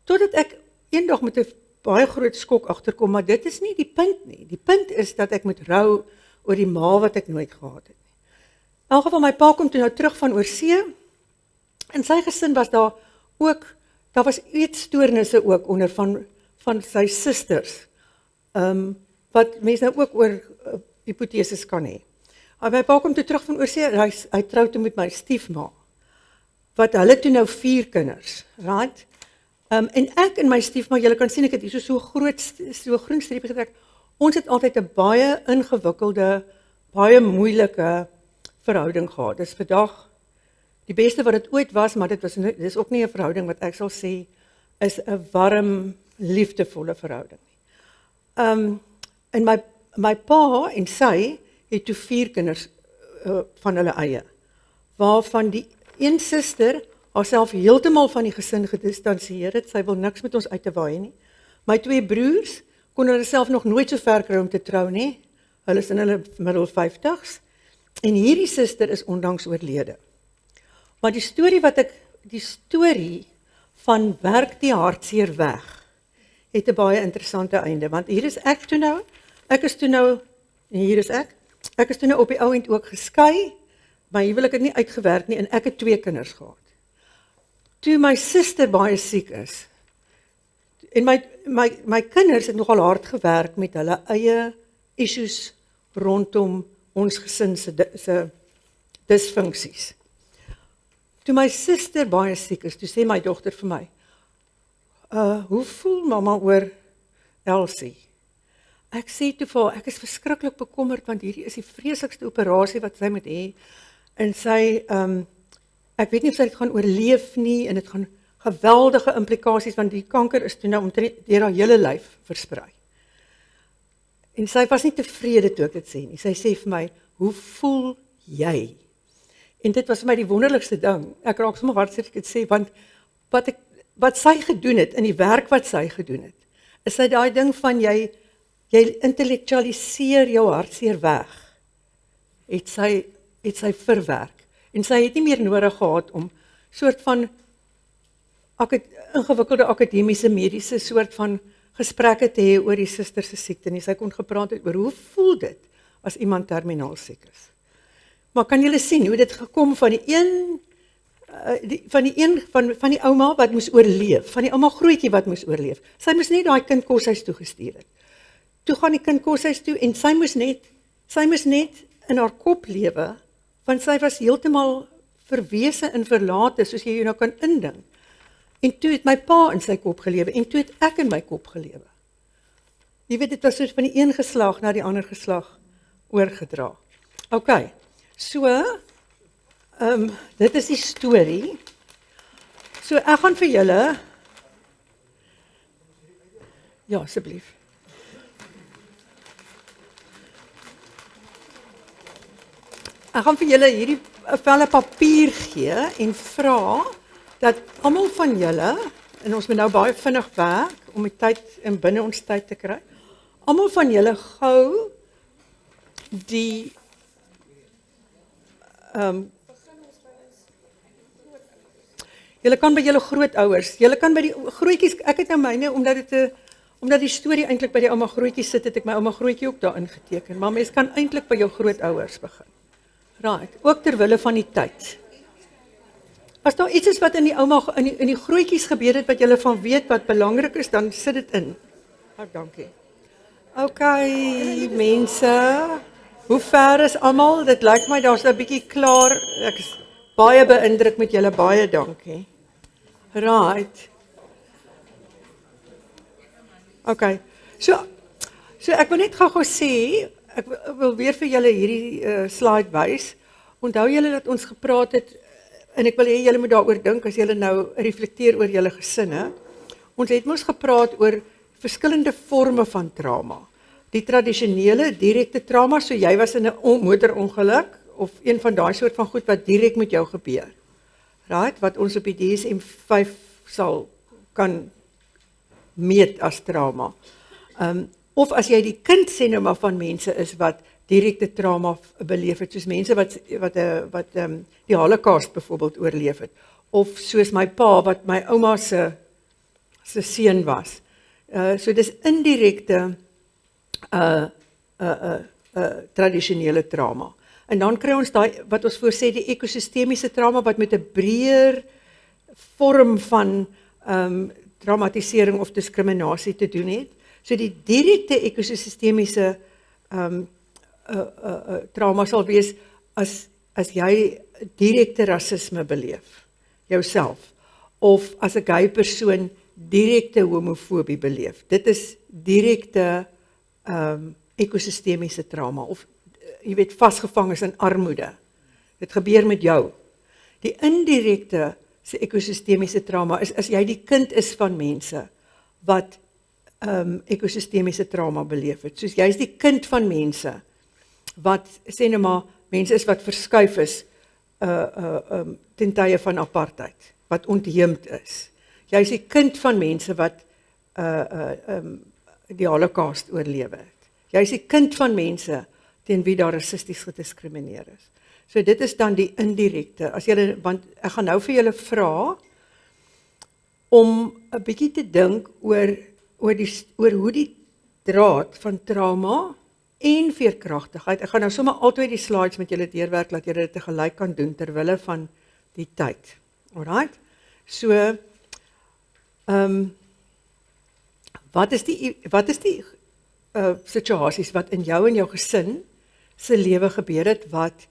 Totdat ek eendag met 'n baie groot skok agterkom, maar dit is nie die punt nie. Die punt is dat ek moet rou oor die ma wat ek nooit gehad het nie. In elk geval, my pa kom toe nou terug van oorsee, en sy gesin was daar was eetstoornisse ook onder van sy susters, wat mense nou ook oor hipoteses kan hê. My pa kom toe terug van oorsee, hy trou toe met my stiefma, wat hulle toe nou 4 kinders, right? En ek en my stiefma, julle kan sien, ek het hier so groen streepie getrek, ons het altyd 'n baie ingewikkelde, baie moeilike verhouding gehad. Dis vandag die beste wat dit ooit was, maar dis ook nie 'n verhouding wat ek sal sê, is 'n warm, liefdevolle verhouding nie. En my pa en sy het toe 4 kinders van hulle eie, waarvan die een suster haarself heeltemal van die gesin gedistanseer het, sy wil niks met ons uit te waai nie. My 2 broers kon hulle self nog nooit so ver kry om te trou nie, hulle is in hulle middel 50's, en hierdie suster is onlangs oorlede. Maar die storie van werk die hartseer weg, het 'n baie interessante einde, want hier is ek toe nou, hier is ek is toe nou op die ou end ook geskei, my huwelik het nie uitgewerk nie, en ek het 2 kinders gehad. Toe my suster baie siek is, en my kinders het nogal hard gewerk met hulle eie issues rondom ons gesin se dysfunksies. Toe my suster baie siek is, toe sê my dogter vir my, hoe voel mama oor Elsie? Ek sê toe vir haar, ek is verskriklik bekommerd, want hierdie is die vreeslikste operasie wat sy moet hê, en sy, ek weet nie of sy dit gaan oorleef nie, en dit gaan geweldige implikasies, want die kanker is toe nou omtrent deur haar hele lyf versprei. En sy was nie tevrede toe ek dit sê nie. Sy sê vir my, hoe voel jy? En dit was vir my die wonderlikste ding. Ek raak sommer hartseer as ek dit sê, want wat sy gedoen het, in die werk wat sy gedoen het, is sy daai ding van jy intellektualiseer jou hartseer weg, het sy verwerk. En sy het nie meer nodig gehad om soort van ingewikkelde akademiese, mediese soort van gesprekke te hê oor die suster se siekte nie. Sy kon gepraat het oor hoe voel dit as iemand terminaal siek is. Maar kan julle sien hoe dit gekom van die ouma wat moes oorleef, van die ouma grootjie wat moes oorleef. Sy moes net daai kind koshuis toe gestuur het. Toe gaan die kind koshuis toe en sy moes net in haar kop lewe, want sy was heeltemal verwese en verlate, soos jy nou kan indink. En toe het my pa in sy kop gelewe, en toe het ek in my kop gelewe. Jy weet, dit was soos van die een geslag na die ander geslag oorgedra. OK, so, dit is die storie. So, ek gaan vir julle, ja, asseblief. Ek gaan vir julle hierdie velle papier gee en vra dat almal van julle, en ons moet nou baie vinnig werk om die tyd en binne ons tyd te kry, almal van julle gou die julle kan by julle grootouers, julle kan by die grootjies, ek het nou myne omdat die storie eintlik by die ouma grootjie sit, het ek my ouma grootjie ook daarin geteken, maar mens kan eintlik by jou grootouers begin. Right, ook terwille van die tyd. As daar iets is wat in die ouma in die grootjies gebeur het wat julle van weet wat belangrik is, dan sit dit in. Dankie. OK, mense, hoe ver is almal? Dit lyk my daar's 'n bietjie klaar. Ek is baie beïndruk met julle, baie dankie. Right. OK. So ek wil net gou sê, ek wil weer vir julle hierdie slide wys. Onthou julle dat ons gepraat het, en ek wil hê julle moet daaroor dink as julle nou reflekteer oor julle gesinne. Ons het mos gepraat oor verskillende forme van trauma. Die tradisionele, direkte trauma, so jy was in 'n motorongeluk, of een van daai soort van goed wat direk met jou gebeur. Right, wat ons op die DSM-5 sal kan meet as trauma. Of as jy die kind sê nou maar van mense is wat direkte trauma beleef het, soos mense wat die Holocaust byvoorbeeld oorleef het, of soos my pa wat my ouma se seun was. So dis indirekte tradisionele trauma. En dan kry ons daai wat ons voorsê die ekosistemiese trauma wat met 'n breër vorm van traumatisering of diskriminasie te doen het. So die direkte ekosistemiese trauma sal wees as jy direkte rasisme beleef, jouself, of as 'n gay persoon direkte homofobie beleef. Dit is direkte ekosistemiese trauma, of jy weet, vasgevang is in armoede. Dit gebeur met jou. Die indirekte ekosistemiese trauma is as jy die kind is van mense wat ekosistemiese trauma beleef het. Soos jy is die kind van mense wat, sê nou maar, mense is wat verskuif is ten tye van apartheid, wat ontheemd is. Jy is die kind van mense wat die Holocaust oorlewe het. Jy is die kind van mense teen wie daar rassisties gediskrimineer is. So dit is dan die indirekte. As julle, want ek gaan nou vir julle vra om 'n bietjie te dink oor hoe die draad van trauma en veerkragtigheid. Ek gaan nou sommer altyd die slides met julle deurwerk, dat julle dit tegelyk kan doen terwille van die tyd. Alright? So wat is die situasies wat in jou en jou gesin se lewe gebeur het wat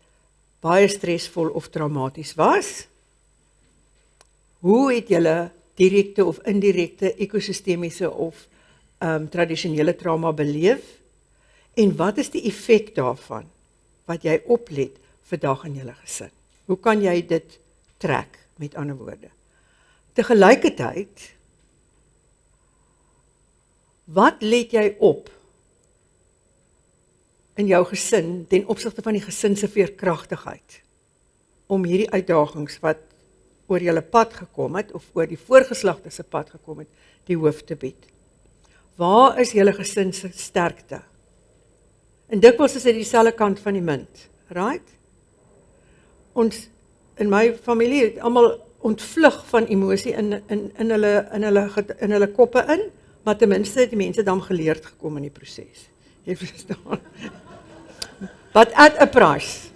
baie stresvol of traumaties was? Hoe het julle direkte of indirekte ekosistemiese of tradisionele trauma beleef? En wat is die effek daarvan wat jy oplet vandag in julle gesin? Hoe kan jy dit trek, met ander woorde? Tegelijkertijd, wat let jy op in jou gesin ten opsigte van die gesin se veerkragtigheid om hierdie uitdagings wat oor julle pad gekom het of oor die voorgeslagte se pad gekom het, die hoof te bied? Waar is julle gesin se sterkte? En dikwels is dit dieselfde kant van die munt, right? Ons in my familie het almal ontvlug van emosie in hulle koppe in, maar ten minste het die mense dan geleerd gekom in die proses. Jy verstaan? But at a price.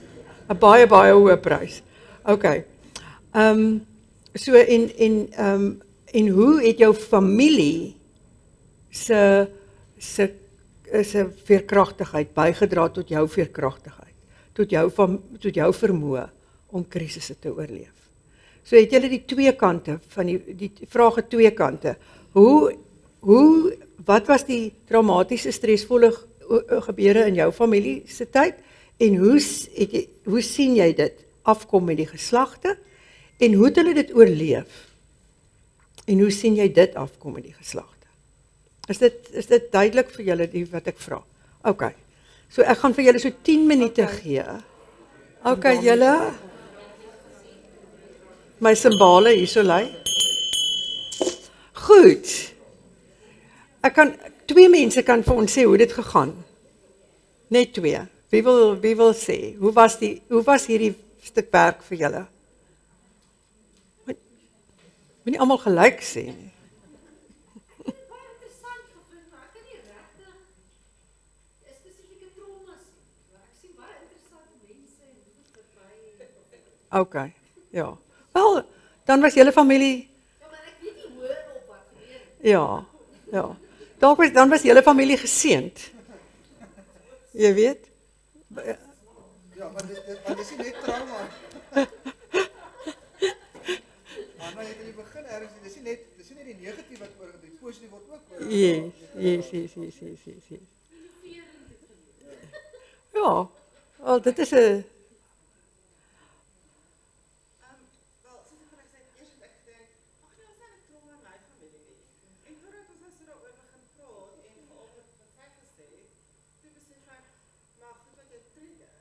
'n baie hoë prys. Okay. So en hoe het jou familie se veerkragtigheid bygedra tot jou veerkragtigheid, tot jou vermoë om krisisse te oorleef? So het julle die twee kante van die vraag het twee kante. Hoe wat was die traumatiese, stresvolle gebeure in jou familie se tyd en hoe sien jy dit afkom met die geslagte en hoe het hulle dit oorleef? En hoe sien jy dit afkom met die geslagte? Is dit duidelik vir julle die wat ek vra? OK. So ek gaan vir julle so 10 minute gee. OK, julle. My simbole hierso lê. Goed. Twee mense kan vir ons sê hoe dit gegaan. Net twee. Wie wil sê? Hoe was hierdie stuk werk vir julle? Moet nie almal gelyk sê nie. Baie interessant gevind, maar ek kan nie regtig 'n spesifieke trauma sien. Maar ek sien baie interessante mense en goed wat my. OK. Ja. Wel, dan was julle familie. Ja, maar ek weet nie hoor op wat gebeur het. Ja. Dan was julle familie geseënd. Jy weet? Ja, maar dit is nie net trauma. Maar net in die begin ergens, dis nie net die negatief wat oor die positief word ook oor. Yes. Ja, wel dit is 'n Wel, soos ek gesê het, eers het ek gedink, ag nee, ons het 'n trauma in my familie nie. En totdat ons nou so daaroor begin praat en veral wat sy gesê het, toe besef ek, maar goed wat jy trigger,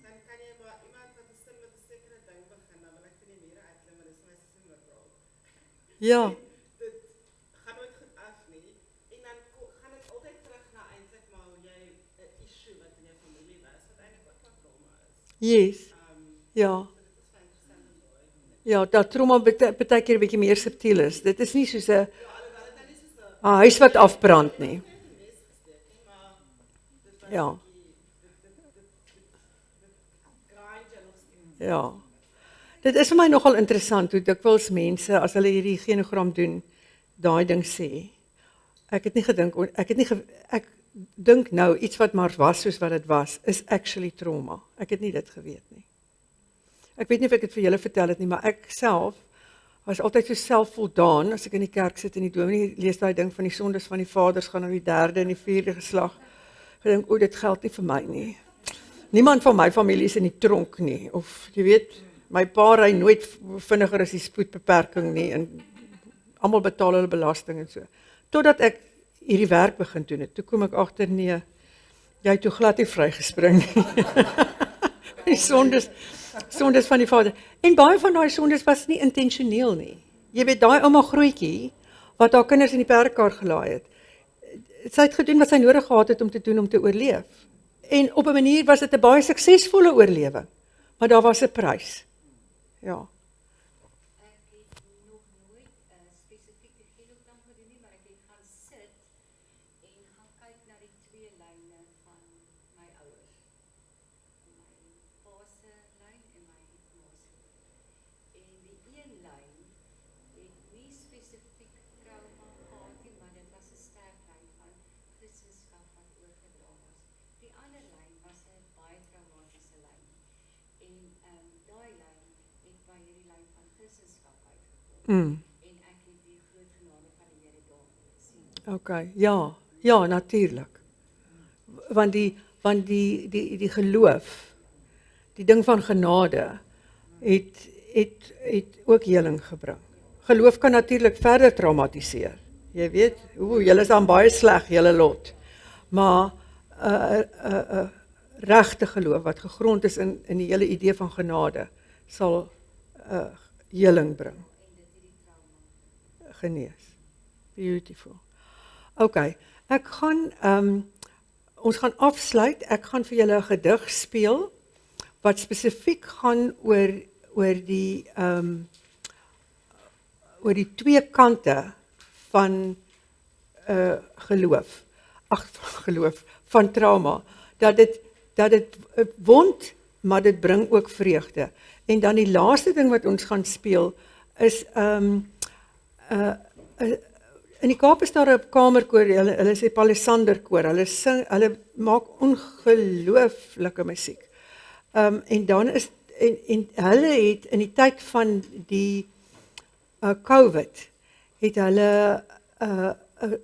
dan kan jy maar iemand wat 'n sin met 'n sekere ding begin, dan wil ek vir die mure uitklim en dis my sussie wat praat. ja. Dit gaan nooit goed af nie. En dan gaan dit altyd terug na eintlik maar hoe jy 'n issue wat in jou familie was, wat eintlik ook 'n trauma is. Yes. Ja. Ja, dat trauma baie keer 'n bietjie meer subtiel is. Dit is nie soos 'n huis wat afbrand nie. Ja. Ja. Dit is vir my nogal interessant hoe dikwels mense as hulle hierdie genogram doen, daai ding sê. Ek dink nou iets wat maar was soos wat dit was, is actually trauma. Ek het nie dit geweet nie. Ek weet nie of ek dit vir julle vertel het nie, maar ek self was altyd so selfvoldaan as ek in die kerk sit en die dominee lees daai ding van die sondes van die vaders gaan na die 3de en die 4de geslag. Ek dink, o, dit geld nie vir my nie. Niemand van my familie is in die tronk nie, of jy weet, my pa ry nooit vinniger as die spoedbeperking nie en almal betaal hulle belasting en so. Totdat ek hierdie werk begin doen het, toe kom ek agter nee, jy het toe glad nie vrygespring nie. Die sondes van die vader. En baie van daai sondes was nie intentioneel nie. Jy weet, daai ouma grootjie, wat haar kinders in die perdekar gelaai het, sy het gedoen wat sy nodig gehad het om te doen om te oorleef. En op 'n manier was dit 'n baie suksesvolle oorlewing, maar daar was 'n prys. Ja. Ek het nog nooit spesifieke genogram gedoen nie, maar ek het gaan sit en gaan kyk na die twee lyne van my ouers. My pa se lyn en my ma se lyn. En die een lyn het nie spesifiek trauma gehad nie, maar dit was 'n sterk lyn van Christendom wat oorgedra was. Die ander lyn was 'n baie traumatiese lyn. En daai lyn het by hierdie lyn van Christendom uitgekom. En ek het die groot genade van die Here daar gesien. Okay, ja, natuurlik. Want die geloof, die ding van genade het ook heling gebring. Geloof kan natuurlik verder traumatiseer. Jy weet, julle is dan baie sleg, julle lot. Maar regte geloof wat gegrond is in die hele idee van genade sal heling bring. Genees. Beautiful. Okay, ons gaan afsluit. Ek gaan vir julle 'n gedig speel wat spesifiek gaan oor die twee kante van geloof. Van trauma. Dat dit wond, maar dit bring ook vreugde. En dan die laaste ding wat ons gaan speel is in die Kaap is daar 'n kamerkoor, hulle sê Palisander koor. Hulle maak ongelooflike musiek. En dan is en hulle het in die tyd van die COVID het hulle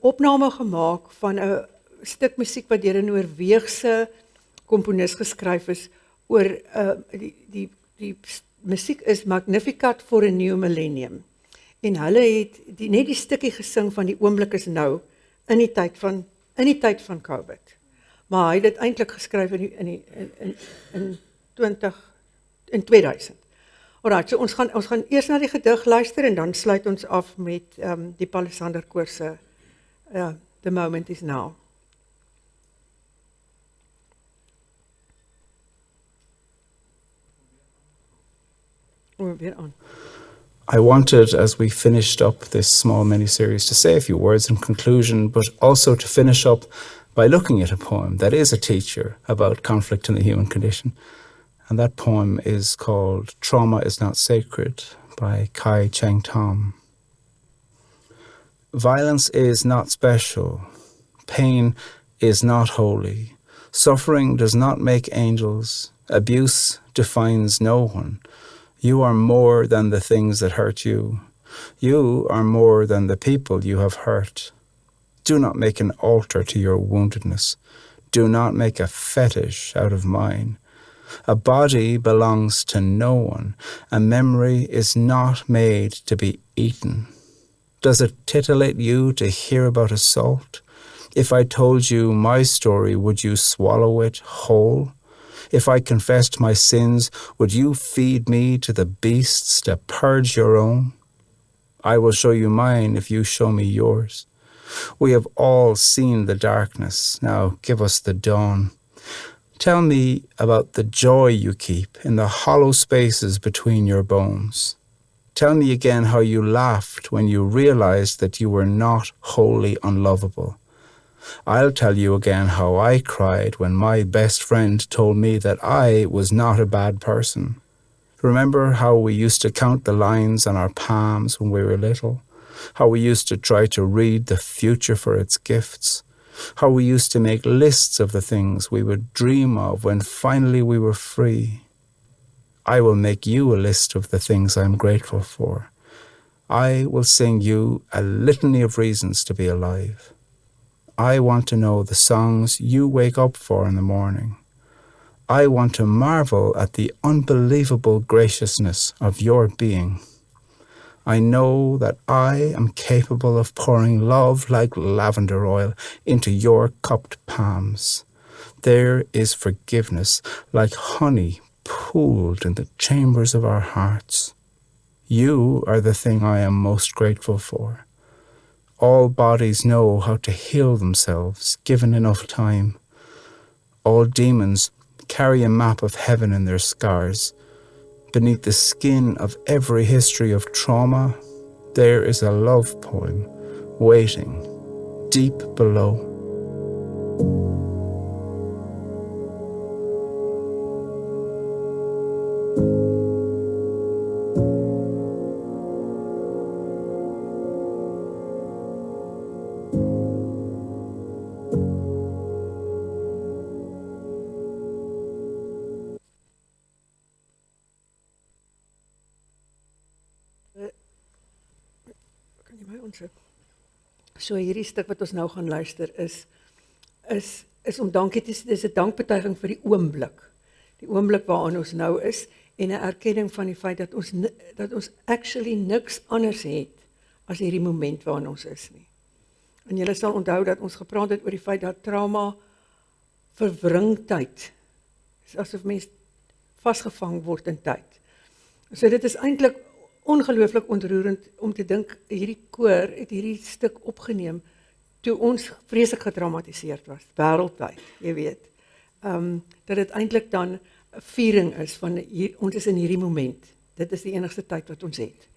opname gemaak van 'n stuk musiek wat deur 'n Noorweegse komponis geskryf is oor die musiek is Magnificat for a New Millennium. En hulle het net die stukkie gesing van die oomblik is nou in die tyd van COVID. Maar hy het dit eintlik geskryf in 2000. Alright, so ons gaan eers na die gedig luister en dan sluit ons af met die Palisander koor se The Moment is Now. Weer aan. I wanted, as we finished up this small mini-series, to say a few words in conclusion, but also to finish up by looking at a poem that is a teacher about conflict in the human condition. And that poem is called Trauma is Not Sacred by Kai Cheng Thom. Violence is not special. Pain is not holy. Suffering does not make angels. Abuse defines no one. You are more than the things that hurt you. You are more than the people you have hurt. Do not make an altar to your woundedness. Do not make a fetish out of mine. A body belongs to no one. A memory is not made to be eaten. Does it titillate you to hear about assault? If I told you my story, would you swallow it whole? If I confessed my sins, would you feed me to the beasts to purge your own? I will show you mine if you show me yours. We have all seen the darkness. Now give us the dawn. Tell me about the joy you keep in the hollow spaces between your bones. Tell me again how you laughed when you realized that you were not wholly unlovable. I'll tell you again how I cried when my best friend told me that I was not a bad person. Remember how we used to count the lines on our palms when we were little? How we used to try to read the future for its gifts? How we used to make lists of the things we would dream of when finally we were free? I will make you a list of the things I'm grateful for. I will sing you a litany of reasons to be alive. I want to know the songs you wake up for in the morning. I want to marvel at the unbelievable graciousness of your being. I know that I am capable of pouring love like lavender oil into your cupped palms. There is forgiveness like honey pooled in the chambers of our hearts. You are the thing I am most grateful for. All bodies know how to heal themselves, given enough time. All demons carry a map of heaven in their scars. Beneath the skin of every history of trauma, there is a love poem waiting deep below. So hierdie stuk wat ons nou gaan luister is om dankie te sê. Dis 'n dankbetuiging vir die oomblik. Die oomblik waaraan ons nou is en 'n erkenning van die feit dat ons actually niks anders het as hierdie moment waarin ons is nie. En julle sal onthou dat ons gepraat het oor die feit dat trauma verwring tyd. Dis asof mens vasgevang word in tyd. So dit is eintlik ongelooflik ontroerend om te dink hierdie koor het hierdie stuk opgeneem toe ons vreeslik getraumatiseerd was, wêreldwyd, jy weet. Dat dit eintlik dan 'n viering is van ons is in hierdie moment. Dit is die enigste tyd wat ons het.